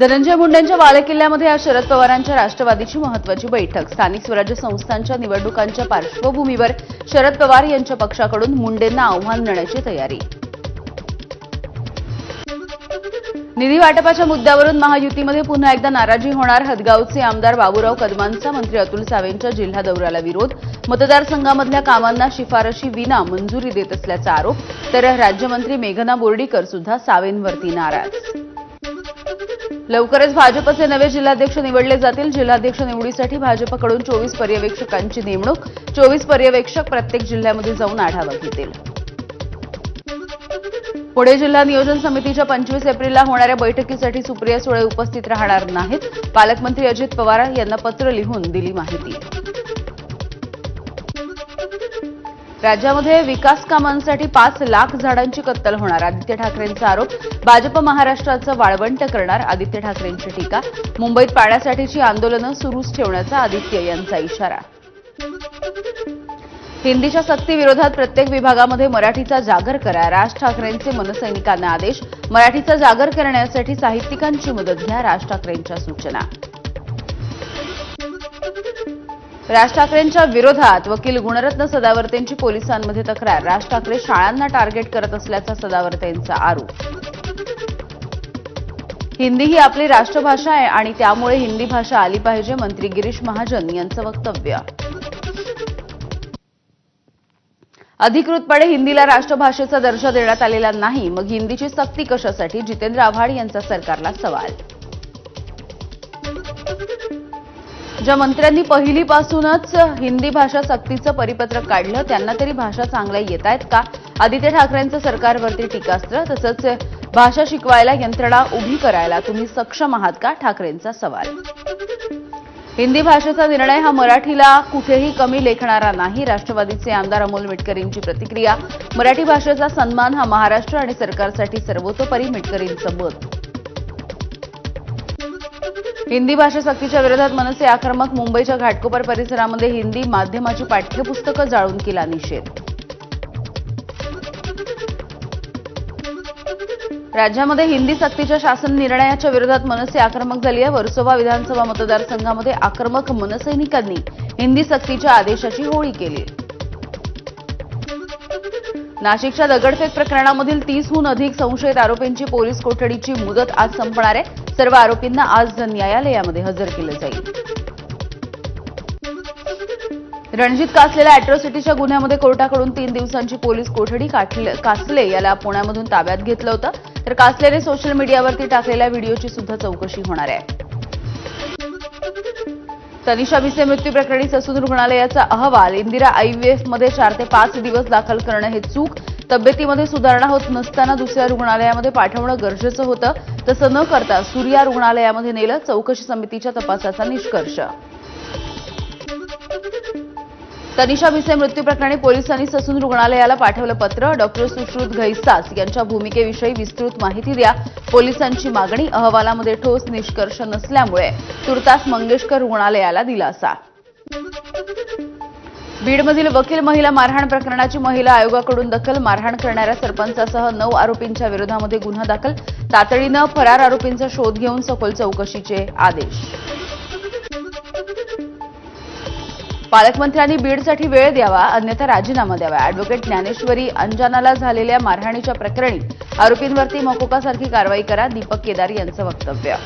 धनंजय मुंडेंच्या बालेकिल्ल्यामध्ये आज शरद पवारांच्या राष्ट्रवादीची महत्त्वाची बैठक। स्थानिक स्वराज्य संस्थांच्या निवडणुकांच्या पार्श्वभूमीवर शरद पवार यांच्या पक्षाकडून मुंडेंना आव्हान देण्याची तयारी। निधी वाटपाच्या मुद्द्यावरून महायुतीमध्ये पुन्हा एकदा नाराजी होणार। हदगावचे आमदार बाबूराव कदमांचा मंत्री अतुल सावेंच्या जिल्हा दौऱ्याला विरोध। मतदारसंघामधल्या कामांना शिफारशी विना मंजुरी देत असल्याचा आरोप। तर राज्यमंत्री मेघना बोर्डीकर सुद्धा सावेंवरती नाराज। लवकरच भाजपचे नवे जिल्हाध्यक्ष निवडले जातील। जिल्हाध्यक्ष निवडीसाठी भाजपकडून 24 पर्यवेक्षकांची नेमणूक। 24 पर्यवेक्षक प्रत्येक जिल्ह्यामध्ये जाऊन आढावा घेतील। पुणे जिल्हा नियोजन समितीच्या 25 एप्रिलला होणाऱ्या बैठकीसाठी सुप्रिया सुळे उपस्थित राहणार नाहीत। पालकमंत्री अजित पवार यांना पत्र लिहून दिली माहिती। राज्यामध्ये विकास कामांसाठी 5 लाख झाडांची कत्तल होणार। आदित्य ठाकरेंचा आरोप। भाजप महाराष्ट्राचं वाळवंट करणार। आदित्य ठाकरेंची टीका। मुंबईत पाण्यासाठीची आंदोलनं सुरूच ठेवण्याचा आदित्य यांचा इशारा। हिंदीच्या सक्तीविरोधात प्रत्येक विभागामध्ये मराठीचा जागर करा। राज ठाकरेंचे मनसैनिकांना आदेश। मराठीचा जागर करण्यासाठी साहित्यिकांची मदत घ्या। राज ठाकरेंच्या सूचना। राज ठाकरेंच्या विरोधात वकील गुणरत्न सदावर्तेंची पोलिसांमध्ये तक्रार। राज ठाकरे शाळांना टार्गेट करत असल्याचा सदावर्तेंचा आरोप। हिंदी ही आपली राष्ट्रभाषा आहे आणि त्यामुळे हिंदी भाषा आली पाहिजे। मंत्री गिरीश महाजन यांचं वक्तव्य। अधिकृतपणे हिंदीला राष्ट्रभाषेचा दर्जा देण्यात आलेला नाही, मग हिंदीची सक्ती कशासाठी? जितेंद्र आव्हाड यांचा सरकारला सवाल। ज्या मंत्र्यांनी पहिलीपासूनच हिंदी भाषा सक्तीचं परिपत्रक काढलं त्यांना तरी भाषा चांगल्या येतायत का? आदित्य ठाकरेंचं सरकारवरती टीकास्त्र। तसंच भाषा शिकवायला यंत्रणा उभी करायला तुम्ही सक्षम आहात का? ठाकरेंचा सवाल। हिंदी भाषेचा निर्णय हा मराठीला कुठेही कमी लेखणारा नाही। राष्ट्रवादीचे आमदार अमोल मिटकरींची प्रतिक्रिया। मराठी भाषेचा सन्मान हा महाराष्ट्र आणि सरकारसाठी सर्वतोपरी। मिटकरींचं मत। हिंदी भाषा सक्तीच्या विरोधात मनसे आक्रमक। मुंबईच्या घाटकोपर परिसरामध्ये हिंदी माध्यमाची पाठ्यपुस्तकं जाळून केला निषेध। राज्यामध्ये हिंदी सक्तीच्या शासन निर्णयाच्या विरोधात मनसे आक्रमक झाली आहे। वर्सोवा विधानसभा मतदारसंघामध्ये आक्रमक मनसैनिकांनी हिंदी सक्तीच्या आदेशाची होळी केली। नाशिकच्या दगडफेक प्रकरणामधील 30हून अधिक संशयित आरोपींची पोलीस कोठडीची मुदत आज संपणार आहे। सर्व आरोपींना आज न्यायालयामध्ये हजर केलं जाईल। रणजित कासलेला अॅट्रॉसिटीच्या गुन्ह्यामध्ये कोर्टाकडून 3 दिवसांची पोलीस कोठडी। कासले याला पुण्यामधून ताब्यात घेतलं होतं, तर कासलेने सोशल मीडियावरती टाकलेल्या व्हिडिओची सुद्धा चौकशी होणार आहे। तनिषा भिसे मृत्यू प्रकरणी ससून रुग्णालयाचा अहवाल। इंदिरा आयव्हीएफमध्ये 4 ते 5 दिवस दाखल करणं हे चूक। तब्येतीमध्ये सुधारणा होत नसताना दुसऱ्या रुग्णालयामध्ये पाठवणं गरजेचं होतं, तसं न करता सूर्या रुग्णालयामध्ये नेलं। चौकशी समितीच्या तपासाचा निष्कर्ष। तनिषा भिसे मृत्यू प्रकरणी पोलिसांनी ससून रुग्णालयाला पाठवलं पत्र। डॉक्टर सुश्रुत घैसास यांच्या भूमिकेविषयी विस्तृत माहिती द्या, पोलिसांची मागणी। अहवालामध्ये ठोस निष्कर्ष नसल्यामुळे तुर्तास मंगेशकर रुग्णालयाला दिलासा। बीडमधील वकील महिला मारहाण प्रकरणाची महिला आयोगाकडून दखल। मारहाण करणाऱ्या सरपंचासह 9 आरोपींच्या विरोधामध्ये गुन्हा दाखल। तातडीनं फरार आरोपींचा शोध घेऊन सखोल चौकशीचे आदेश। पालकमंत्र्यांनी बीडसाठी वेळ द्यावा, अन्यथा राजीनामा द्यावा। अॅडव्होकेट ज्ञानेश्वरी अंजानाला झालेल्या मारहाणीच्या प्रकरणी आरोपींवरती मकोकासारखी कारवाई करा। दीपक केदार यांचं वक्तव्य।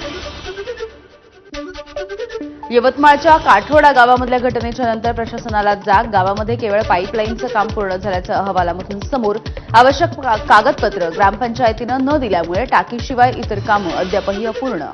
यवतमाळच्या काठोडा गावामधल्या घटनेच्या नंतर प्रशासनाला जाग। गावामध्ये केवळ पाईपलाईनचं काम पूर्ण झाल्याचं अहवालामधून समोर। आवश्यक कागदपत्र ग्रामपंचायतीनं न दिल्यामुळे टाकीशिवाय इतर कामं अद्यापही अपूर्ण।